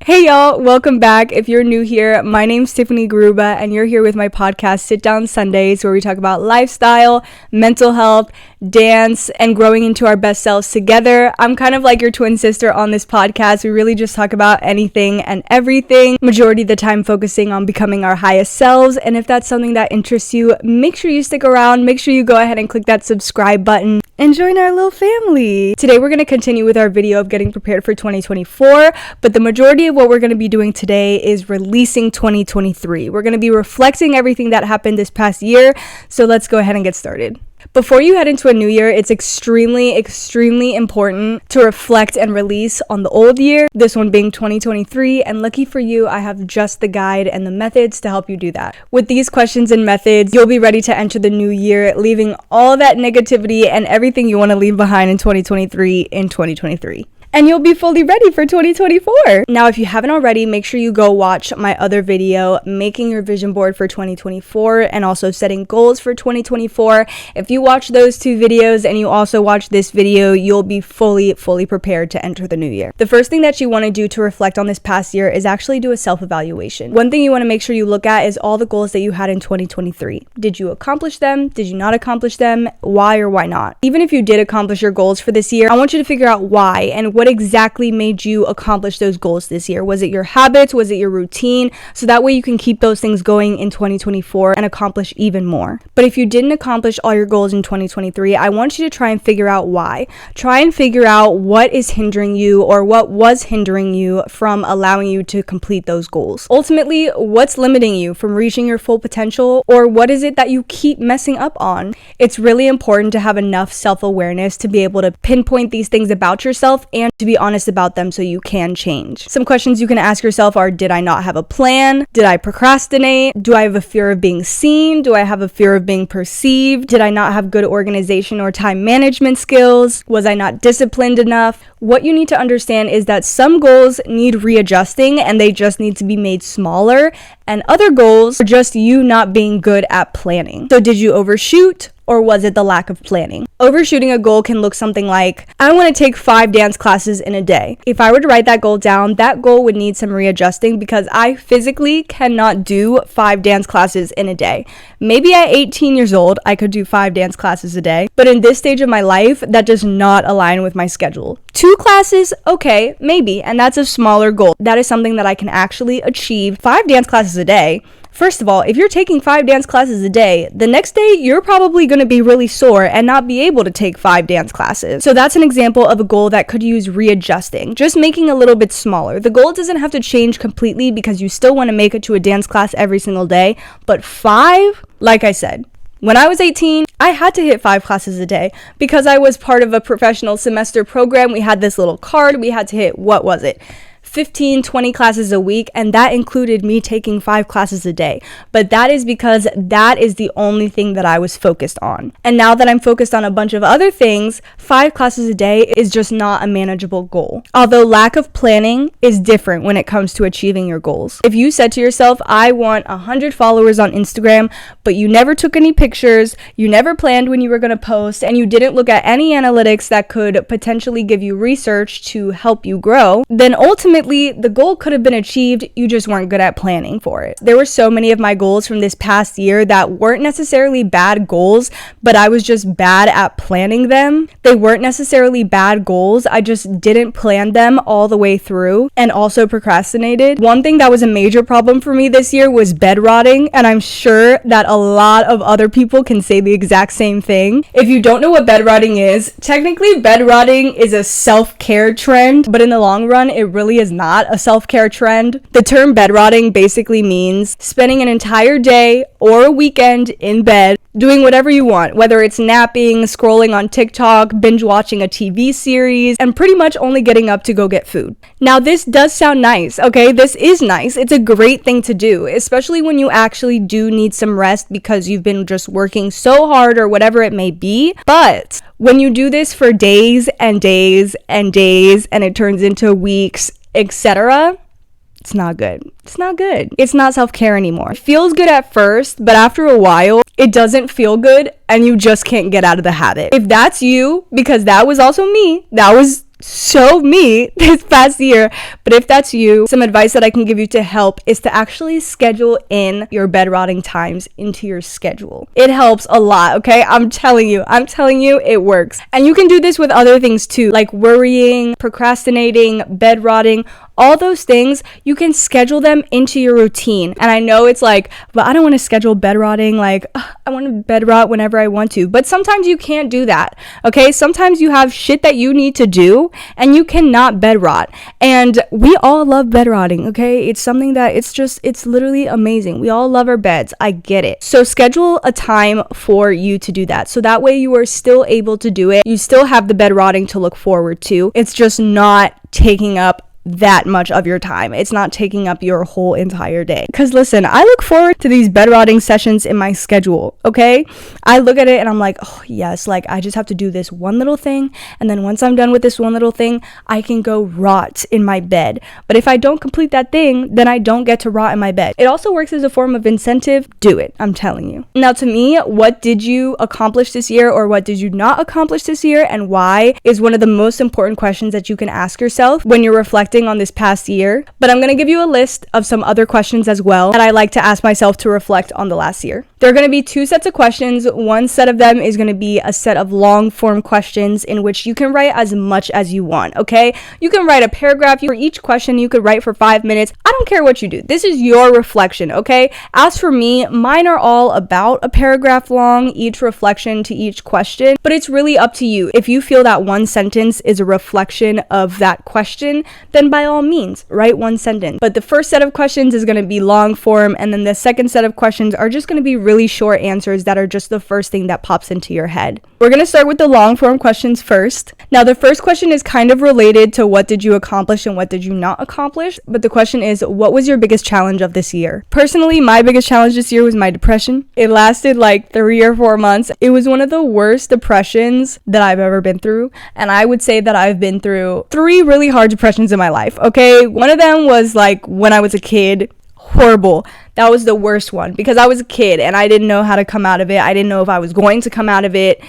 Hey y'all, welcome back. If you're new here, my name's Tiffany Garuba and you're here with my podcast Sit Down Sundays, where we talk about lifestyle, mental health, dance, and growing into our best selves together. I'm kind of like your twin sister on this podcast. We really just talk about anything and everything, majority of the time focusing on becoming our highest selves. And if that's something that interests you, make sure you stick around. Make sure you go ahead and click that subscribe button and join our little family. Today we're going to continue with our video of getting prepared for 2024, but the majority of what we're going to be doing today is releasing 2023. We're going to be reflecting everything that happened this past year, so let's go ahead and get started. Before you head into a new year, it's extremely important to reflect and release on the old year, this one being 2023, and lucky for you, I have just the guide and the methods to help you do that. With these questions and methods, you'll be ready to enter the new year, leaving all that negativity and everything you want to leave behind in 2023 in 2023. And you'll be fully ready for 2024. Now, if you haven't already, make sure you go watch my other video, making your vision board for 2024 and also setting goals for 2024. If you watch those two videos and you also watch this video, you'll be fully prepared to enter the new year. The first thing that you want to do to reflect on this past year is actually do a self-evaluation. One thing you want to make sure you look at is all the goals that you had in 2023. Did you accomplish them? Did you not accomplish them? Why or why not? Even if you did accomplish your goals for this year, I want you to figure out why and what exactly made you accomplish those goals this year. Was it your habits? Was it your routine? So that way you can keep those things going in 2024 and accomplish even more. But if you didn't accomplish all your goals in 2023, I want you to try and figure out why. Try and figure out what is hindering you or what was hindering you from allowing you to complete those goals. Ultimately, what's limiting you from reaching your full potential, or what is it that you keep messing up on? It's really important to have enough self-awareness to be able to pinpoint these things about yourself and to be honest about them so you can change. Some questions you can ask yourself are, did I not have a plan? Did I procrastinate? Do I have a fear of being seen? Do I have a fear of being perceived? Did I not have good organization or time management skills? Was I not disciplined enough? What you need to understand is that some goals need readjusting and they just need to be made smaller, and other goals are just you not being good at planning. So did you overshoot? Or was it the lack of planning? Overshooting a goal can look something like, I want to take 5 dance classes in a day. If I were to write that goal down, that goal would need some readjusting because I physically cannot do 5 dance classes in a day. Maybe at 18 years old, I could do 5 dance classes a day, but in this stage of my life, that does not align with my schedule. 2 classes, okay, maybe, and that's a smaller goal. That is something that I can actually achieve. 5 dance classes a day. First of all, if you're taking 5 dance classes a day, the next day you're probably going to be really sore and not be able to take 5 dance classes. So that's an example of a goal that could use readjusting, just making a little bit smaller. The goal doesn't have to change completely because you still want to make it to a dance class every single day, but 5, like I said, when I was 18, I had to hit 5 classes a day because I was part of a professional semester program. We had this little card. We had to hit, 15, 20 classes a week, and that included me taking 5 classes a day. But that is because that is the only thing that I was focused on. And now that I'm focused on a bunch of other things, 5 classes a day is just not a manageable goal. Although lack of planning is different when it comes to achieving your goals. If you said to yourself, I want 100 followers on Instagram, but you never took any pictures, you never planned when you were going to post, and you didn't look at any analytics that could potentially give you research to help you grow, then ultimately the goal could have been achieved, you just weren't good at planning for it. There were so many of my goals from this past year that weren't necessarily bad goals, but I was just bad at planning them. They weren't necessarily bad goals, I just didn't plan them all the way through and also procrastinated. One thing that was a major problem for me this year was bed rotting, and I'm sure that a lot of other people can say the exact same thing. If you don't know what bed rotting is, technically bed rotting is a self-care trend, but in the long run, it really is not a self-care trend. The term bed rotting basically means spending an entire day or a weekend in bed doing whatever you want, whether it's napping, scrolling on TikTok, binge watching a TV series, and pretty much only getting up to go get food. Now, this does sound nice, okay? This is nice. It's a great thing to do, especially when you actually do need some rest because you've been just working so hard or whatever it may be. But when you do this for days and days and days and it turns into weeks, etc., it's not good. It's not good. It's not self-care anymore. It feels good at first, but after a while, it doesn't feel good and you just can't get out of the habit. If that's you, because that was also me, that was so me this past year. But if that's you, some advice that I can give you to help is to actually schedule in your bed rotting times into your schedule. It helps a lot, okay? I'm telling you, it works. And you can do this with other things too, like worrying, procrastinating, bed rotting. All those things, you can schedule them into your routine. And I know it's like, but I don't want to schedule bed rotting. Like, I want to bed rot whenever I want to. But sometimes you can't do that, okay? Sometimes you have shit that you need to do and you cannot bed rot. And we all love bed rotting, okay? It's something that it's literally amazing. We all love our beds. I get it. So schedule a time for you to do that. So that way you are still able to do it. You still have the bed rotting to look forward to. It's just not taking up that much of your time. It's not taking up your whole entire day. Because listen, I look forward to these bed rotting sessions in my schedule, okay? I look at it and I'm like, oh yes, like I just have to do this one little thing, and then once I'm done with this one little thing, I can go rot in my bed. But if I don't complete that thing, then I don't get to rot in my bed. It also works as a form of incentive. Do it, I'm telling you. Now to me, what did you accomplish this year, or what did you not accomplish this year, and why, is one of the most important questions that you can ask yourself when you're reflecting on this past year. But I'm going to give you a list of some other questions as well that I like to ask myself to reflect on the last year. There are going to be two sets of questions. One set of them is going to be a set of long form questions in which you can write as much as you want, okay? You can write a paragraph for each question. You could write for 5 minutes. I don't care what you do. This is your reflection, okay? As for me, mine are all about a paragraph long, each reflection to each question, but it's really up to you. If you feel that one sentence is a reflection of that question, then by all means, write one sentence. But the first set of questions is going to be long form, and then the second set of questions are just going to be really short answers that are just the first thing that pops into your head. We're going to start with the long form questions first. Now, the first question is kind of related to what did you accomplish and what did you not accomplish, but the question is, what was your biggest challenge of this year? Personally, my biggest challenge this year was my depression. It lasted like 3 or 4 months. It was one of the worst depressions that I've ever been through, and I would say that I've been through 3 really hard depressions in my life, okay? One of them was like when I was a kid. Horrible. That was the worst one because I was a kid and I didn't know how to come out of it. I didn't know if I was going to come out of it,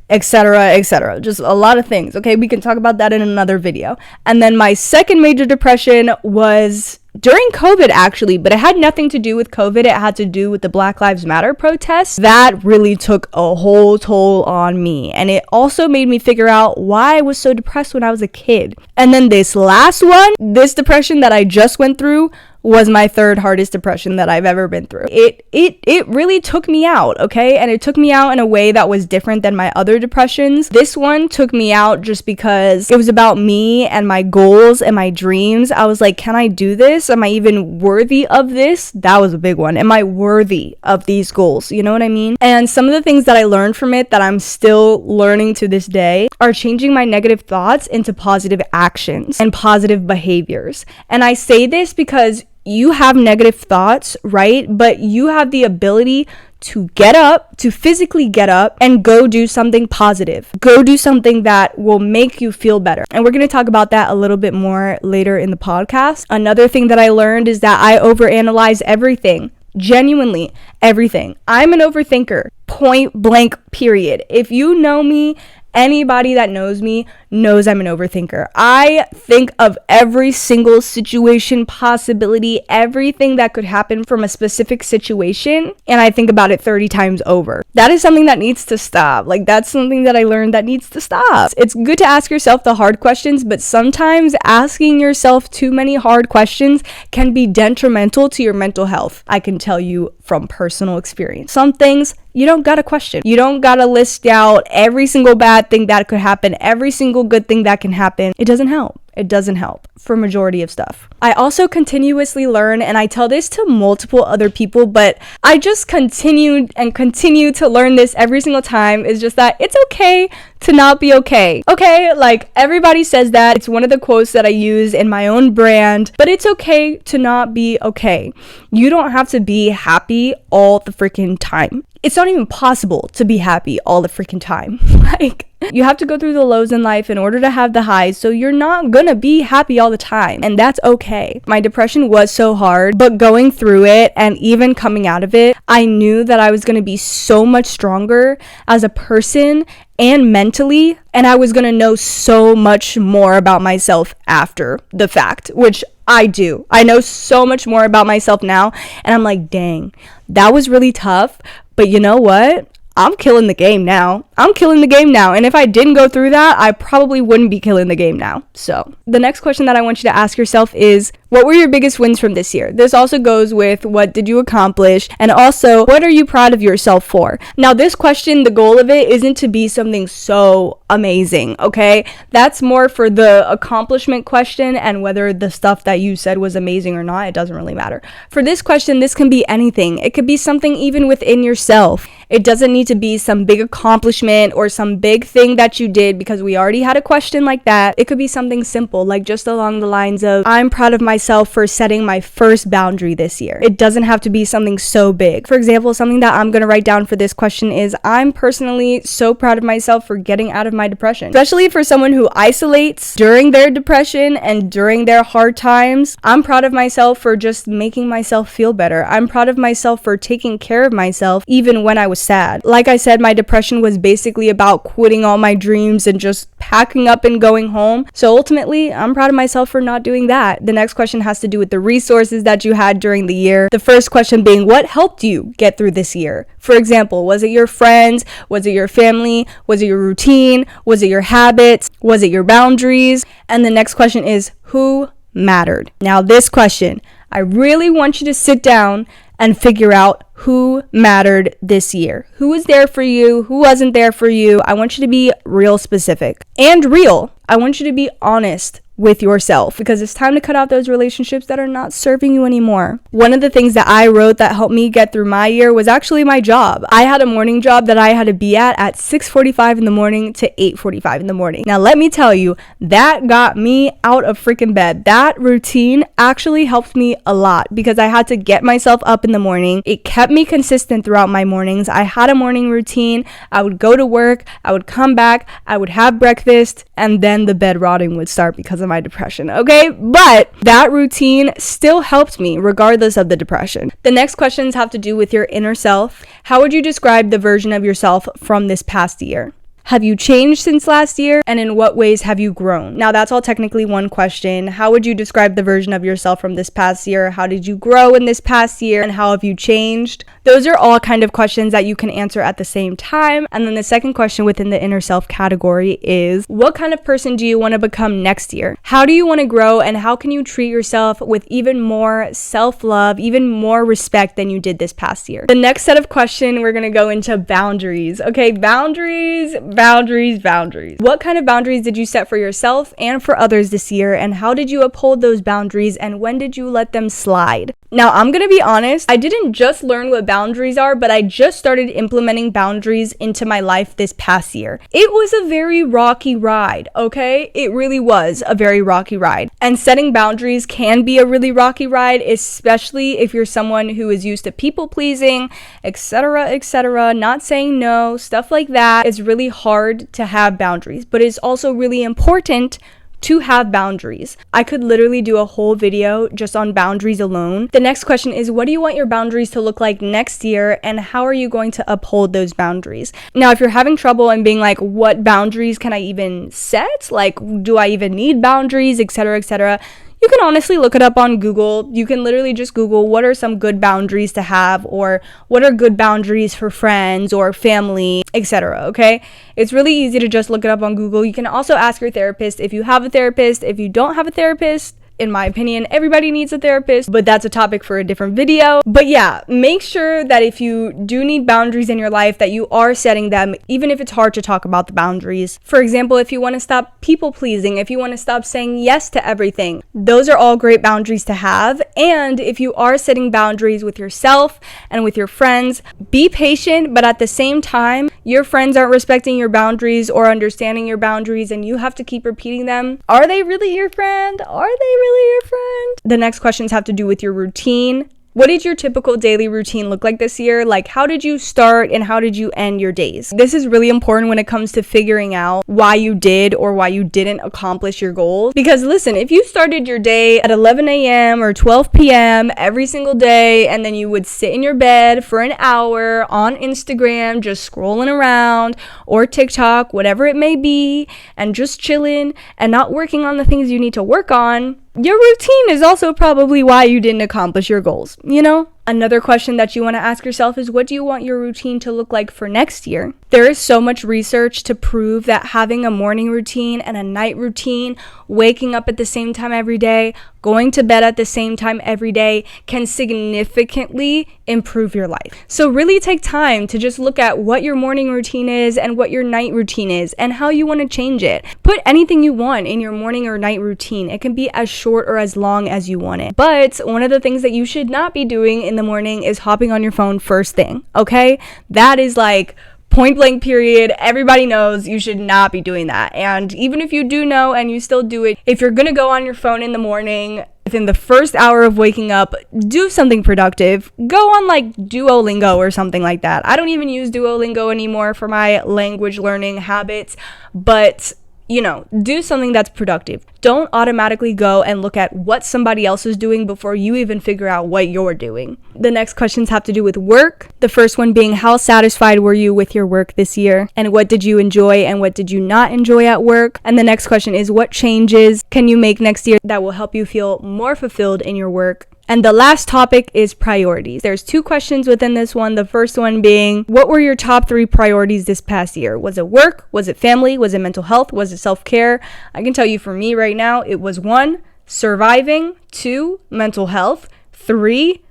etc., etc. Just a lot of things, okay? We can talk about that in another video. And then my second major depression was during COVID, actually, but it had nothing to do with COVID. It had to do with the Black Lives Matter protests. That really took a whole toll on me. And it also made me figure out why I was so depressed when I was a kid. And then this last one, this depression that I just went through, was my third hardest depression that I've ever been through. It really took me out, okay? And it took me out in a way that was different than my other depressions. This one took me out just because it was about me and my goals and my dreams. I was like, can I do this? Am I even worthy of this? That was a big one. Am I worthy of these goals? You know what I mean? And some of the things that I learned from it that I'm still learning to this day are changing my negative thoughts into positive actions and positive behaviors. And I say this because you have negative thoughts, right? But you have the ability to get up, to physically get up and go do something positive. Go do something that will make you feel better. And we're going to talk about that a little bit more later in the podcast. Another thing that I learned is that I overanalyze everything. Genuinely, everything. I'm an overthinker. Point blank, period. If you know me, anybody that knows me knows I'm an overthinker. I think of every single situation, possibility, everything that could happen from a specific situation, and I think about it 30 times over. That is something that needs to stop. Like, that's something that I learned that needs to stop. It's good to ask yourself the hard questions, but sometimes asking yourself too many hard questions can be detrimental to your mental health. I can tell you from personal experience. Some things you don't gotta question. You don't gotta list out every single bad thing that could happen, every single good thing that can happen. It doesn't help. It doesn't help for majority of stuff. I also continuously learn, and I tell this to multiple other people, but I just continue to learn this every single time, is just that it's okay to not be okay. Okay, like everybody says that. It's one of the quotes that I use in my own brand, but it's okay to not be okay. You don't have to be happy all the freaking time. It's not even possible to be happy all the freaking time. Like, You have to go through the lows in life in order to have the highs, so you're not gonna be happy all the time, and that's okay. My depression was so hard, but going through it and even coming out of it, I knew that I was gonna be so much stronger as a person and mentally, and I was gonna know so much more about myself after the fact, which I do. I know so much more about myself now, and I'm like, dang, that was really tough, but you know what? I'm killing the game now. And if I didn't go through that, I probably wouldn't be killing the game now. So the next question that I want you to ask yourself is, what were your biggest wins from this year? This also goes with what did you accomplish? And also, what are you proud of yourself for? Now, this question, the goal of it isn't to be something so amazing, okay? That's more for the accomplishment question, and whether the stuff that you said was amazing or not, it doesn't really matter. For this question, this can be anything. It could be something even within yourself. It doesn't need to be some big accomplishment or some big thing that you did, because we already had a question like that. It could be something simple, like just along the lines of, I'm proud of myself for setting my first boundary this year. It doesn't have to be something so big. For example, something that I'm going to write down for this question is, I'm personally so proud of myself for getting out of my depression. Especially for someone who isolates during their depression and during their hard times, I'm proud of myself for just making myself feel better. I'm proud of myself for taking care of myself even when I was sad. Like I said, my depression was basically about quitting all my dreams and just packing up and going home. So ultimately, I'm proud of myself for not doing that. The next question has to do with the resources that you had during the year. The first question being, what helped you get through this year? For example, was it your friends? Was it your family? Was it your routine? Was it your habits? Was it your boundaries? And the next question is, who mattered? Now, this question, I really want you to sit down and figure out who mattered this year. Who was there for you? Who wasn't there for you? I want you to be real specific and real. I want you to be honest with yourself, because it's time to cut out those relationships that are not serving you anymore. One of the things that I wrote that helped me get through my year was actually my job. I had a morning job that I had to be at 6:45 in the morning to 8:45 in the morning. Now, let me tell you, that got me out of freaking bed. That routine actually helped me a lot, because I had to get myself up in the morning. It kept me consistent throughout my mornings. I had a morning routine. I would go to work, I would come back, I would have breakfast, and then the bed rotting would start because of my depression, okay? But that routine still helped me regardless of the depression. The next questions have to do with your inner self. How would you describe the version of yourself from this past year? Have you changed since last year? And in what ways have you grown? Now, that's all technically one question. How would you describe the version of yourself from this past year? How did you grow in this past year? And how have you changed? Those are all kind of questions that you can answer at the same time. And then the second question within the inner self category is, what kind of person do you want to become next year? How do you want to grow? And how can you treat yourself with even more self-love, even more respect than you did this past year? The next set of questions, we're going to go into boundaries. Okay, boundaries. What kind of boundaries did you set for yourself and for others this year, and how did you uphold those boundaries, and when did you let them slide? Now, I'm gonna be honest, I didn't just learn what boundaries are, but I just started implementing boundaries into my life this past year. It was a very rocky ride, okay? It really was a very rocky ride. And setting boundaries can be a really rocky ride, especially if you're someone who is used to people pleasing, etc., not saying no, stuff like that. It's really hard to have boundaries, but it's also really important to have boundaries. I could literally do a whole video just on boundaries alone. The next question is, what do you want your boundaries to look like next year, and how are you going to uphold those boundaries? Now, if you're having trouble and being like, what boundaries can I even set? Like, do I even need boundaries, etc., you can honestly look it up on Google. You can literally just Google, what are some good boundaries to have, or what are good boundaries for friends or family, etc. Okay? It's really easy to just look it up on Google. You can also ask your therapist if you have a therapist. If you don't have a therapist, in my opinion, everybody needs a therapist, but that's a topic for a different video. But yeah, make sure that if you do need boundaries in your life, that you are setting them, even if it's hard to talk about the boundaries. For example, if you want to stop people pleasing, if you want to stop saying yes to everything, those are all great boundaries to have. And if you are setting boundaries with yourself and with your friends, be patient, but at the same time, your friends aren't respecting your boundaries or understanding your boundaries, and you have to keep repeating them. Are they really your friend? Are they really your friend? The next questions have to do with your routine What did your typical daily routine look like this year? Like, how did you start and how did you end your days? This is really important when it comes to figuring out why you did or why you didn't accomplish your goals. Because listen, if you started your day at 11 a.m. or 12 p.m. every single day, and then you would sit in your bed for an hour on Instagram, just scrolling around, or TikTok, whatever it may be, and just chilling and not working on the things you need to work on, your routine is also probably why you didn't accomplish your goals, you know? Another question that you want to ask yourself is, what do you want your routine to look like for next year? There is so much research to prove that having a morning routine and a night routine, waking up at the same time every day, going to bed at the same time every day can significantly improve your life. So really take time to just look at what your morning routine is and what your night routine is and how you want to change it. Put anything you want in your morning or night routine. It can be as short or as long as you want it. But one of the things that you should not be doing in the morning is hopping on your phone first thing, okay? That is like point blank period. Everybody knows you should not be doing that. And even if you do know and you still do it, if you're gonna go on your phone in the morning, within the first hour of waking up, do something productive. Go on like Duolingo or something like that. I don't even use Duolingo anymore for my language learning habits, but you know, do something that's productive. Don't automatically go and look at what somebody else is doing before you even figure out what you're doing. The next questions have to do with work. The first one being, how satisfied were you with your work this year? And what did you enjoy and what did you not enjoy at work? And the next question is, what changes can you make next year that will help you feel more fulfilled in your work? And the last topic is priorities. There's 2 questions within this one. The first one being, what were your top 3 priorities this past year? Was it work? Was it family? Was it mental health? Was it self-care? I can tell you for me right now, it was 1, surviving, 2, mental health, 3,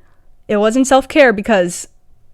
it wasn't self-care because,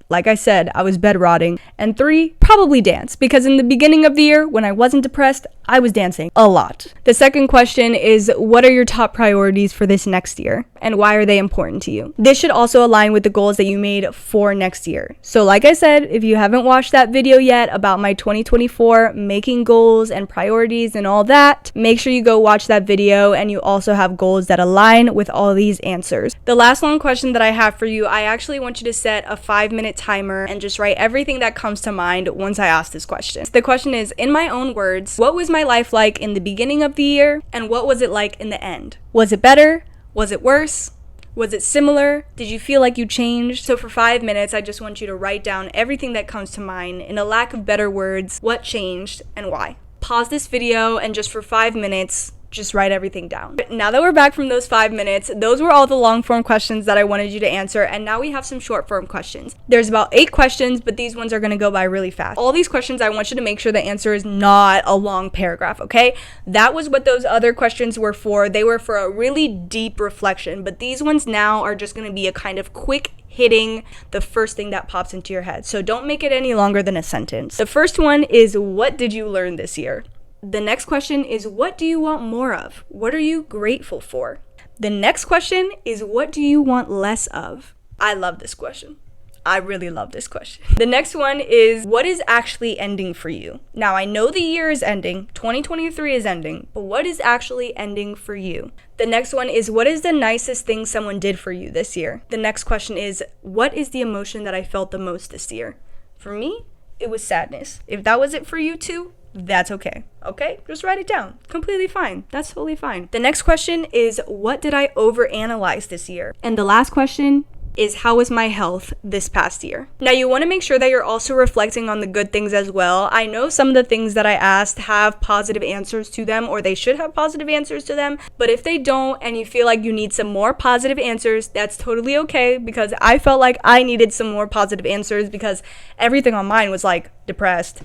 like I said, I was bedrotting. And 3, probably dance. Because in the beginning of the year, when I wasn't depressed, I was dancing a lot. The second question is, what are your top priorities for this next year? And why are they important to you? This should also align with the goals that you made for next year. So like I said, if you haven't watched that video yet about my 2024 making goals and priorities and all that, make sure you go watch that video and you also have goals that align with all these answers. The last long question that I have for you, I actually want you to set a 5-minute timer and just write everything that comes to mind once I ask this question. The question is, in my own words, what was my life like in the beginning of the year and what was it like in the end? Was it better? Was it worse? Was it similar? Did you feel like you changed? So for 5 minutes, I just want you to write down everything that comes to mind. In a lack of better words, what changed and why? Pause this video and just for 5 minutes, just write everything down. Now that we're back from those 5 minutes, those were all the long form questions that I wanted you to answer, and now we have some short form questions. There's about 8 questions, but these ones are gonna go by really fast. All these questions, I want you to make sure the answer is not a long paragraph, okay? That was what those other questions were for. They were for a really deep reflection, but these ones now are just gonna be a kind of quick hitting the first thing that pops into your head. So don't make it any longer than a sentence. The first one is, what did you learn this year? The next question is, what do you want more of? What are you grateful for? The next question is, what do you want less of? I love this question. I really love this question. The next one is, what is actually ending for you? Now, I know the year is ending, 2023 is ending, but what is actually ending for you? The next one is, what is the nicest thing someone did for you this year? The next question is, what is the emotion that I felt the most this year? For me, it was sadness. If that was it for you too, that's okay. Okay? Just write it down. Completely fine. That's totally fine. The next question is, what did I overanalyze this year? And the last question is, how was my health this past year? Now, you want to make sure that you're also reflecting on the good things as well. I know some of the things that I asked have positive answers to them, or they should have positive answers to them, but if they don't and you feel like you need some more positive answers, that's totally okay, because I felt like I needed some more positive answers because everything on mine was like depressed.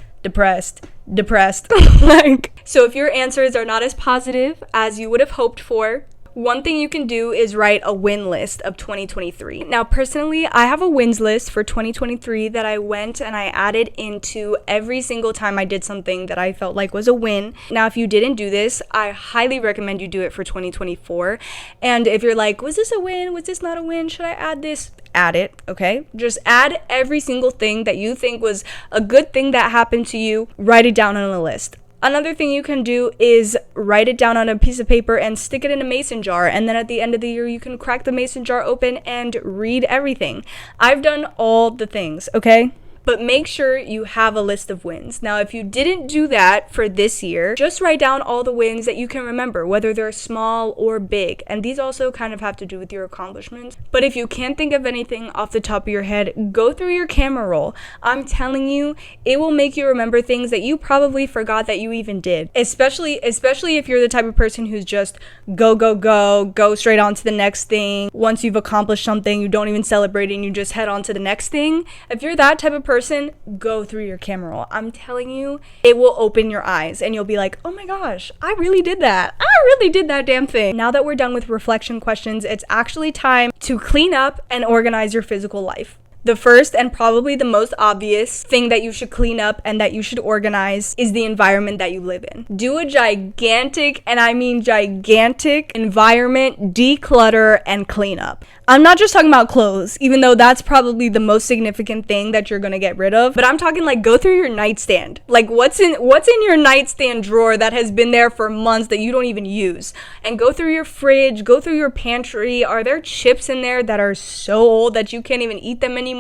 Like, so if your answers are not as positive as you would have hoped for, one thing you can do is write a win list of 2023. Now, personally, I have a wins list for 2023 that I went and I added into every single time I did something that I felt like was a win. Now, if you didn't do this, I highly recommend you do it for 2024. And if you're like, was this a win? Was this not a win? Should I add this? Add it, okay? Just add every single thing that you think was a good thing that happened to you. Write it down on a list. Another thing you can do is write it down on a piece of paper and stick it in a mason jar, and then at the end of the year you can crack the mason jar open and read everything. I've done all the things, okay? But make sure you have a list of wins. Now, if you didn't do that for this year, just write down all the wins that you can remember, whether they're small or big. And these also kind of have to do with your accomplishments. But if you can't think of anything off the top of your head, go through your camera roll. I'm telling you, it will make you remember things that you probably forgot that you even did. Especially if you're the type of person who's just go straight on to the next thing. Once you've accomplished something, you don't even celebrate it and you just head on to the next thing. If you're that type of person, go through your camera roll. I'm telling you, it will open your eyes and you'll be like, oh my gosh, I really did that. I really did that damn thing. Now that we're done with reflection questions, it's actually time to clean up and organize your physical life. The first and probably the most obvious thing that you should clean up and that you should organize is the environment that you live in. Do a gigantic, and I mean gigantic, environment declutter and clean up. I'm not just talking about clothes, even though that's probably the most significant thing that you're gonna get rid of, but I'm talking like go through your nightstand. Like what's in your nightstand drawer that has been there for months that you don't even use? And go through your fridge, go through your pantry. Are there chips in there that are so old that you can't even eat them anymore?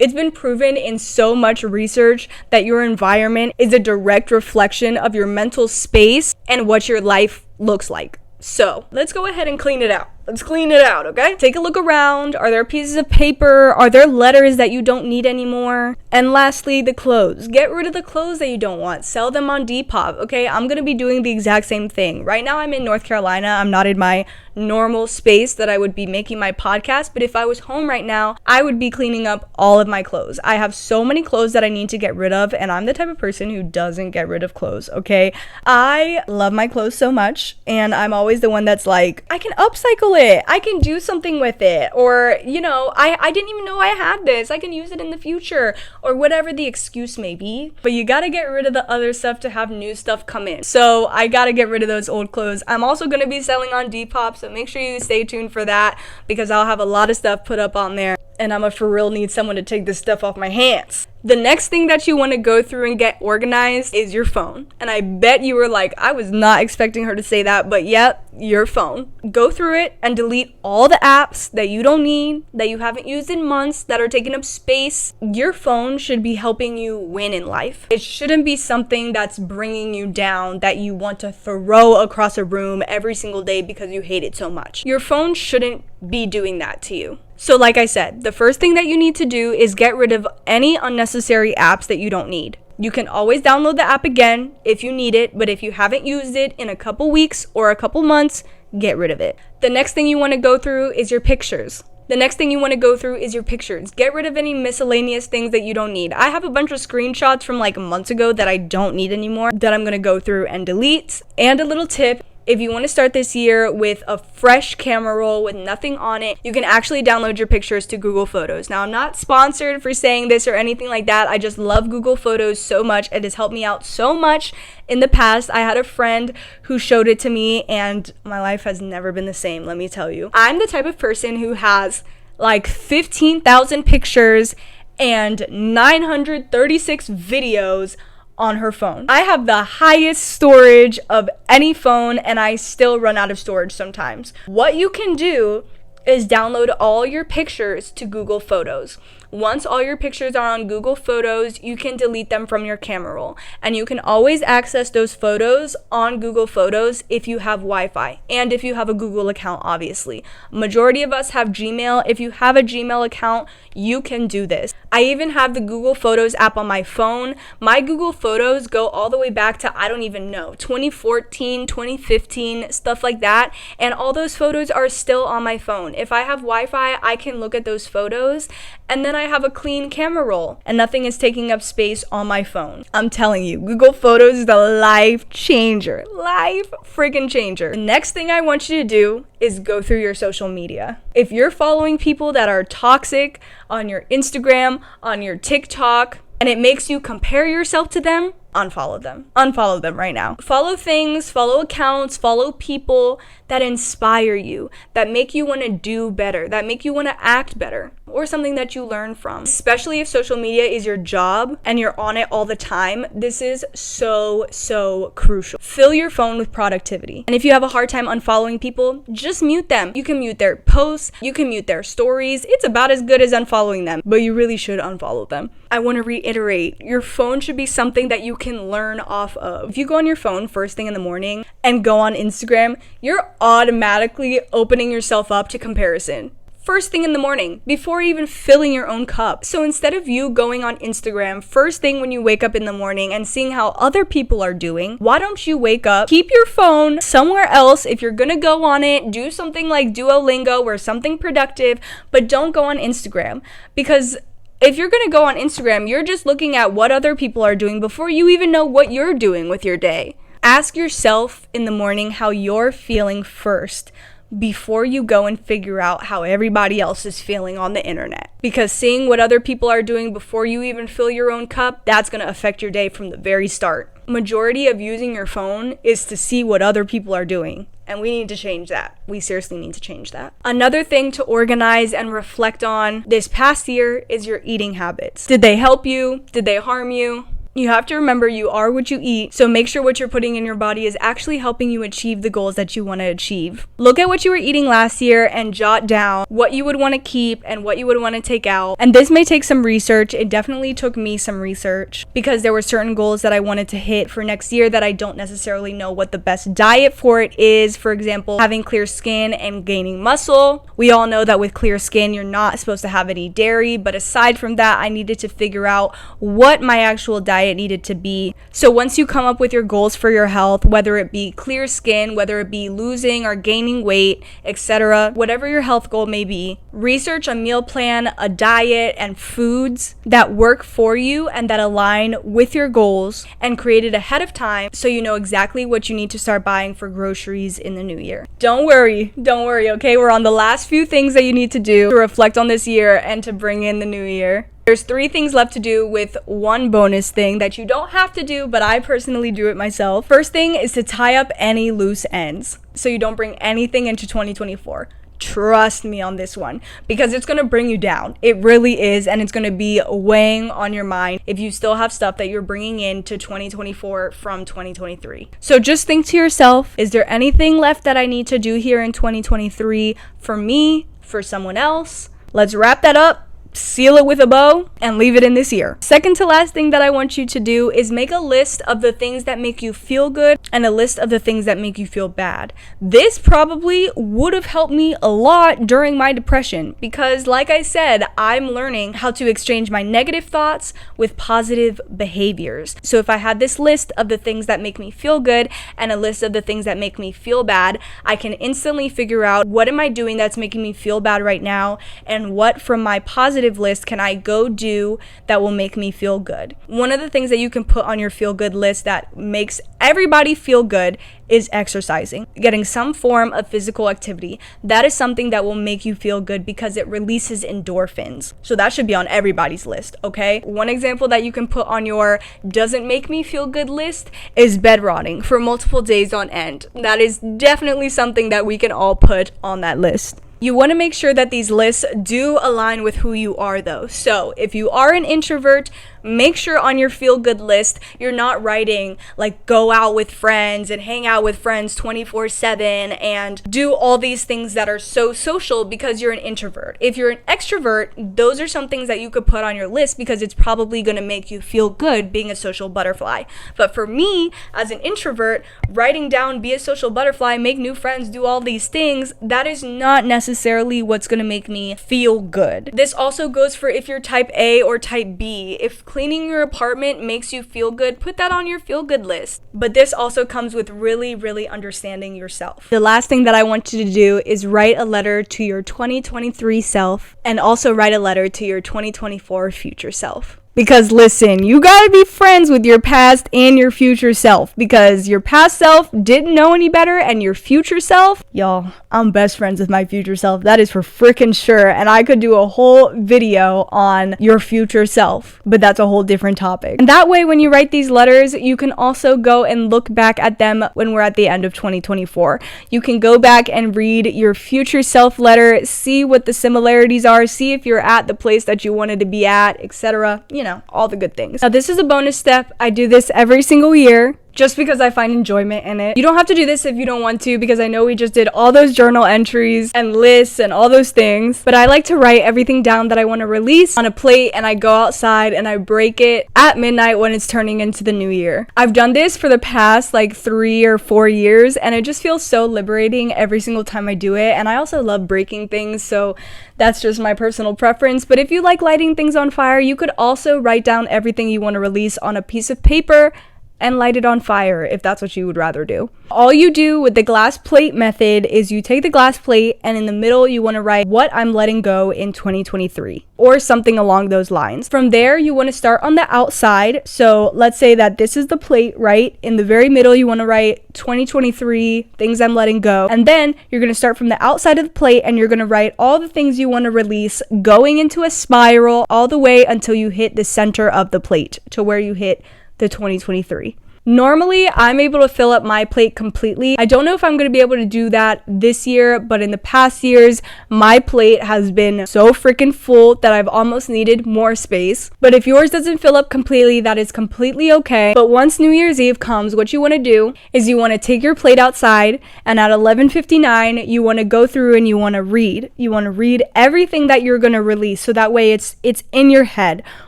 It's been proven in so much research that your environment is a direct reflection of your mental space and what your life looks like. So let's go ahead and clean it out. Let's clean it out, okay? Take a look around. Are there pieces of paper? Are there letters that you don't need anymore? And lastly, the clothes. Get rid of the clothes that you don't want. Sell them on Depop, okay? I'm gonna be doing the exact same thing. Right now, I'm in North Carolina. I'm not in my normal space that I would be making my podcast, but if I was home right now, I would be cleaning up all of my clothes. I have so many clothes that I need to get rid of, and I'm the type of person who doesn't get rid of clothes, okay? I love my clothes so much, and I'm always the one that's like, I can upcycle it. I can do something with it. Or, you know, I didn't even know I had this. I can use it in the future. Or whatever the excuse may be. But you gotta get rid of the other stuff to have new stuff come in. So I gotta get rid of those old clothes. I'm also gonna be selling on Depop, so make sure you stay tuned for that because I'll have a lot of stuff put up on there. And I'm for real need someone to take this stuff off my hands. The next thing that you want to go through and get organized is your phone. And I bet you were like, I was not expecting her to say that, but yep, your phone. Go through it and delete all the apps that you don't need, that you haven't used in months, that are taking up space. Your phone should be helping you win in life. It shouldn't be something that's bringing you down, that you want to throw across a room every single day because you hate it so much. Your phone shouldn't be doing that to you. So like I said, the first thing that you need to do is get rid of any unnecessary apps that you don't need. You can always download the app again if you need it, but if you haven't used it in a couple weeks or a couple months, get rid of it. The next thing you want to go through is your pictures. Get rid of any miscellaneous things that you don't need. I have a bunch of screenshots from like months ago that I don't need anymore that I'm going to go through and delete. And a little tip, if you want to start this year with a fresh camera roll with nothing on it, you can actually download your pictures to Google Photos. Now, I'm not sponsored for saying this or anything like that. I just love Google Photos so much. It has helped me out so much in the past. I had a friend who showed it to me and my life has never been the same, let me tell you. I'm the type of person who has like 15,000 pictures and 936 videos on her phone. I have the highest storage of any phone and I still run out of storage sometimes. What you can do is download all your pictures to Google Photos. Once all your pictures are on Google Photos, you can delete them from your camera roll. And you can always access those photos on Google Photos if you have Wi-Fi and if you have a Google account, obviously. Majority of us have Gmail. If you have a Gmail account, you can do this. I even have the Google Photos app on my phone. My Google Photos go all the way back to, I don't even know, 2014, 2015, stuff like that. And all those photos are still on my phone. If I have Wi-Fi, I can look at those photos and then I have a clean camera roll and nothing is taking up space on my phone. I'm telling you, Google Photos is the life changer. Life freaking changer. The next thing I want you to do is go through your social media. If you're following people that are toxic on your Instagram, on your TikTok, and it makes you compare yourself to them, unfollow them. Unfollow them right now. Follow things, follow accounts, follow people that inspire you, that make you want to do better, that make you want to act better. or something that you learn from. Especially if social media is your job and you're on it all the time, this is so crucial. Fill your phone with productivity. And if you have a hard time unfollowing people, just mute them. You can mute their posts, you can mute their stories. It's about as good as unfollowing them, but you really should unfollow them. I want to reiterate, your phone should be something that you can learn off of. If you go on your phone first thing in the morning and go on Instagram, you're automatically opening yourself up to comparison. First thing in the morning, before even filling your own cup. So instead of you going on Instagram first thing when you wake up in the morning and seeing how other people are doing, why don't you wake up, keep your phone somewhere else? If you're gonna go on it, do something like Duolingo or something productive, but don't go on Instagram. Because if you're gonna go on Instagram, you're just looking at what other people are doing before you even know what you're doing with your day. Ask yourself in the morning how you're feeling first, before you go and figure out how everybody else is feeling on the internet. Because seeing what other people are doing before you even fill your own cup, that's going to affect your day from the very start. Majority of using your phone is to see what other people are doing. And we need to change that. We seriously need to change that. Another thing to organize and reflect on this past year is your eating habits. Did they help you? Did they harm you? You have to remember you are what you eat, so make sure what you're putting in your body is actually helping you achieve the goals that you want to achieve. Look at what you were eating last year and jot down what you would want to keep and what you would want to take out. And this may take some research. It definitely took me some research because there were certain goals that I wanted to hit for next year that I don't necessarily know what the best diet for it is. For example, having clear skin and gaining muscle. We all know that with clear skin, you're not supposed to have any dairy. But aside from that, I needed to figure out what my actual diet needed to be. So once you come up with your goals for your health, whether it be clear skin, whether it be losing or gaining weight, etc., whatever your health goal may be, research a meal plan, a diet, and foods that work for you and that align with your goals, and create it ahead of time so you know exactly what you need to start buying for groceries in the new year. Don't worry, okay? We're on the last few things that you need to do to reflect on this year and to bring in the new year. There's 3 things left to do with one bonus thing that you don't have to do, but I personally do it myself. First thing is to tie up any loose ends so you don't bring anything into 2024. Trust me on this one, because it's going to bring you down. It really is, and it's going to be weighing on your mind if you still have stuff that you're bringing into 2024 from 2023. So just think to yourself, is there anything left that I need to do here in 2023 for me, for someone else? Let's wrap that up, seal it with a bow, and leave it in this year. Second to last thing that I want you to do is make a list of the things that make you feel good and a list of the things that make you feel bad. This probably would have helped me a lot during my depression because, like I said, I'm learning how to exchange my negative thoughts with positive behaviors. So if I had this list of the things that make me feel good and a list of the things that make me feel bad, I can instantly figure out what am I doing that's making me feel bad right now and what from my positive list can I go do that will make me feel good. One of the things that you can put on your feel good list that makes everybody feel good is exercising, getting some form of physical activity. That is something that will make you feel good because it releases endorphins. So that should be on everybody's list, okay? One example that you can put on your doesn't make me feel good list is bed rotting for multiple days on end. That is definitely something that we can all put on that list. You want to make sure that these lists do align with who you are though. So if you are an introvert, make sure on your feel good list, you're not writing like go out with friends and hang out with friends 24/7 and do all these things that are so social because you're an introvert. If you're an extrovert, those are some things that you could put on your list because it's probably going to make you feel good being a social butterfly. But for me, as an introvert, writing down be a social butterfly, make new friends, do all these things, that is not necessarily what's going to make me feel good. This also goes for if you're type A or type B. If cleaning your apartment makes you feel good, put that on your feel good list. But this also comes with really understanding yourself. The last thing that I want you to do is write a letter to your 2023 self and also write a letter to your 2024 future self. Because listen, you gotta be friends with your past and your future self, because your past self didn't know any better, and your future self, y'all, I'm best friends with my future self. That is for freaking sure. And I could do a whole video on your future self, but that's a whole different topic. And that way, when you write these letters, you can also go and look back at them when we're at the end of 2024. You can go back and read your future self letter, see what the similarities are, see if you're at the place that you wanted to be at, etc. You know, all the good things. Now, this is a bonus step. I do this every single year, just because I find enjoyment in it. You don't have to do this if you don't want to, because I know we just did all those journal entries and lists and all those things, but I like to write everything down that I want to release on a plate, and I go outside and I break it at midnight when it's turning into the new year. I've done this for the past like 3 or 4 years, and it just feels so liberating every single time I do it. And I also love breaking things, so that's just my personal preference. But if you like lighting things on fire, you could also write down everything you want to release on a piece of paper and light it on fire if that's what you would rather do. All you do with the glass plate method is you take the glass plate, and in the middle you want to write what I'm letting go in 2023 or something along those lines. From there, you want to start on the outside. So let's say that this is the plate, right? In the very middle you want to write 2023 things I'm letting go, and then you're going to start from the outside of the plate and you're going to write all the things you want to release, going into a spiral all the way until you hit the center of the plate, to where you hit the 2023. Normally, I'm able to fill up my plate completely. I don't know if I'm going to be able to do that this year, but in the past years, my plate has been so freaking full that I've almost needed more space. But if yours doesn't fill up completely, that is completely okay. But once New Year's Eve comes, what you want to do is you want to take your plate outside, and at 11:59, you want to go through and you want to read. You want to read everything that you're going to release, so that way it's in your head,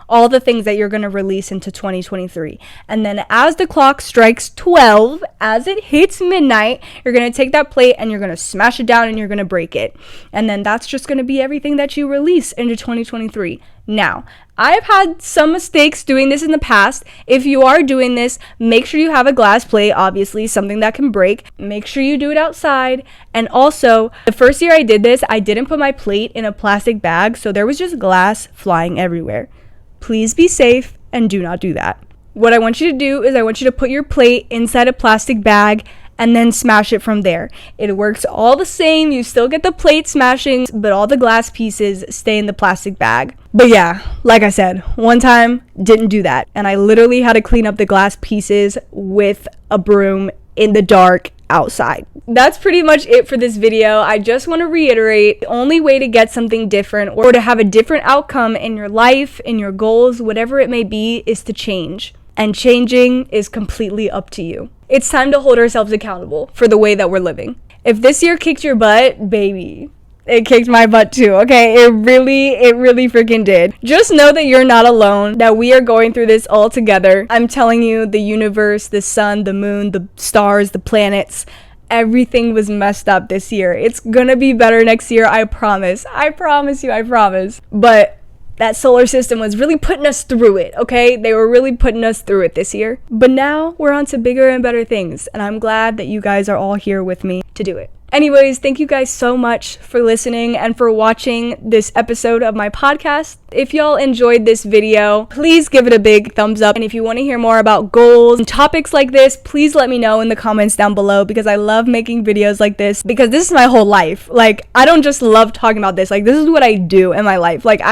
all the things that you're going to release into 2023. And then as the clock strikes 12, as it hits midnight, you're going to take that plate and you're going to smash it down and you're going to break it. And then that's just going to be everything that you release into 2023. Now, I've had some mistakes doing this in the past. If you are doing this, make sure you have a glass plate, obviously, something that can break. Make sure you do it outside. And also, the first year I did this, I didn't put my plate in a plastic bag, so there was just glass flying everywhere. Please be safe and do not do that. What I want you to do is I want you to put your plate inside a plastic bag and then smash it from there. It works all the same. You still get the plate smashing, but all the glass pieces stay in the plastic bag. But yeah, like I said, one time didn't do that, and I literally had to clean up the glass pieces with a broom in the dark outside. That's pretty much it for this video. I just want to reiterate, the only way to get something different or to have a different outcome in your life, in your goals, whatever it may be, is to change. And changing is completely up to you. It's time to hold ourselves accountable for the way that we're living. If this year kicked your butt, baby, it kicked my butt too, okay? It really freaking did. Just know that you're not alone, that we are going through this all together. I'm telling you, the universe, the sun, the moon, the stars, the planets, everything was messed up this year. It's gonna be better next year, I promise. I promise you, I promise. But that solar system was really putting us through it, okay? They were really putting us through it this year. But now we're on to bigger and better things, and I'm glad that you guys are all here with me to do it. Anyways, thank you guys so much for listening and for watching this episode of my podcast. If y'all enjoyed this video, please give it a big thumbs up. And if you want to hear more about goals and topics like this, please let me know in the comments down below, because I love making videos like this, because this is my whole life. Like, I don't just love talking about this. Like, this is what I do in my life. Like,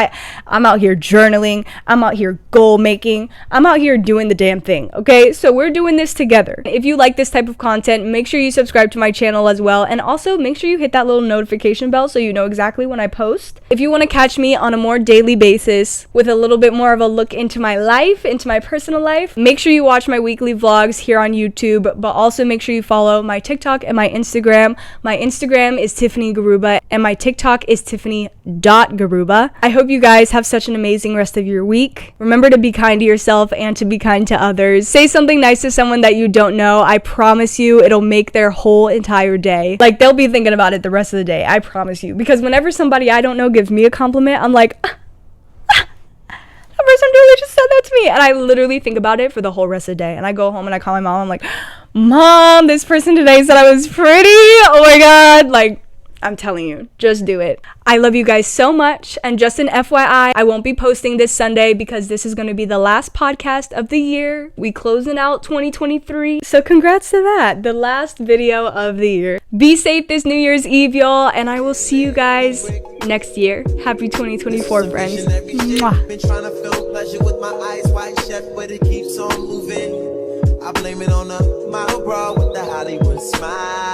I'm out here journaling. I'm out here goal making. I'm out here doing the damn thing, okay? So we're doing this together. If you like this type of content, make sure you subscribe to my channel as well. And also make sure you hit that little notification bell so you know exactly when I post. If you want to catch me on a more daily basis with a little bit more of a look into my life, into my personal life, make sure you watch my weekly vlogs here on YouTube, but also make sure you follow my TikTok and my Instagram. My Instagram is Tiffany Garuba and my TikTok is Tiffany.Garuba. I hope you guys have such an amazing rest of your week. Remember to be kind to yourself and to be kind to others. Say something nice to someone that you don't know. I promise you it'll make their whole entire day. Like, they'll be thinking about it the rest of the day. I promise you. Because whenever somebody I don't know gives me a compliment, I'm like, that person really just said that to me. And I literally think about it for the whole rest of the day. And I go home and I call my mom. I'm like, Mom, this person today said I was pretty. Oh my God. Like, I'm telling you, just do it. I love you guys so much. And just an FYI, I won't be posting this Sunday because this is going to be the last podcast of the year. We closing out 2023. So congrats to that. The last video of the year. Be safe this New Year's Eve, y'all. And I will see you guys next year. Happy 2024, friends. Mwah. Been trying to feel pleasure with my eyes wide shut, but it keeps on moving. I blame it on a model bra with the Hollywood smile.